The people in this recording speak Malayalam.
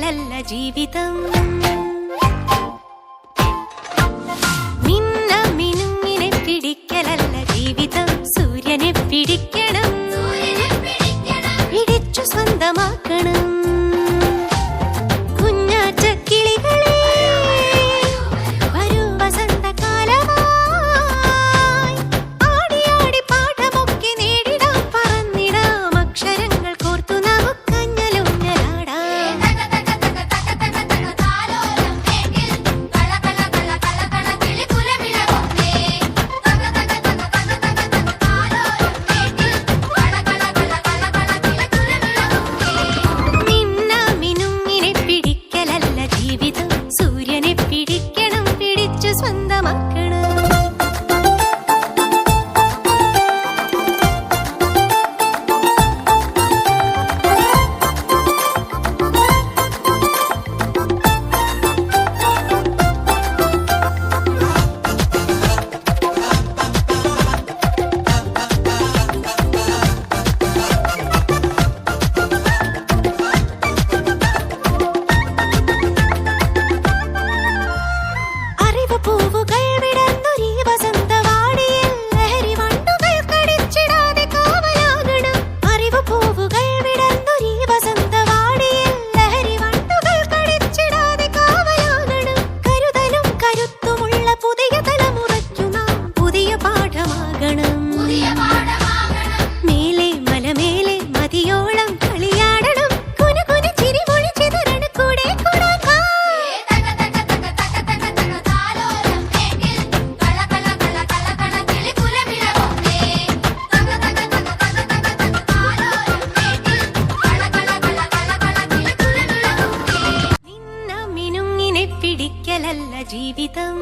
പിടിക്കലല്ല ജീവിതം. മിന്ന മിനുങ്ങിനെ പിടിക്കലല്ല ജീവിതം. സൂര്യനെ പിടിക്കണം, പിടിച്ചു സ്വന്തമാക്കണം. കുഞ്ഞാറ്റ കിളികളെ വരൂ വസന്തകാലമായി. ആടി ആടി പാഠമൊക്കെ നേടിടാം, പറന്നിടാം അക്ഷരങ്ങൾ കോർത്തു നമുക്കഞ്ഞലുഞ്ഞലാടാം. മിന്ന മിനുങ്ങിനെ പിടിക്കലല്ല ജീവിതം. സൂര്യനെ പിടിക്കണം, പിടിച്ചു സ്വന്തമാക്കണം. അറിവ് പൂവുകൾ വിടർന്നൊരീ വസന്തവാടിയിൽ ലഹരി വണ്ടുകൾ കടിച്ചിടാതെ കാവലാകണം. അറിവ് പൂവുകൾ വിടർന്നൊരീ വസന്തവാടിയിൽ ലഹരി വണ്ടുകൾ കടിച്ചിടാതെ കാവലാകണം. കരുതലും കരുത്തുമുള്ള പുതിയ തലമുറയ്ക്കു നാം പുതിയ പാഠമാകണം. മേലെ മലമേലെ മതിയോളം കളിയാടണം. കുനുകുനു ചിരിമൊഴി ചിതറണ കൂടെ കൂടാക്കാം. മിന്ന മിനുങ്ങിനെ പിടിക്കലല്ല ജീവിതം.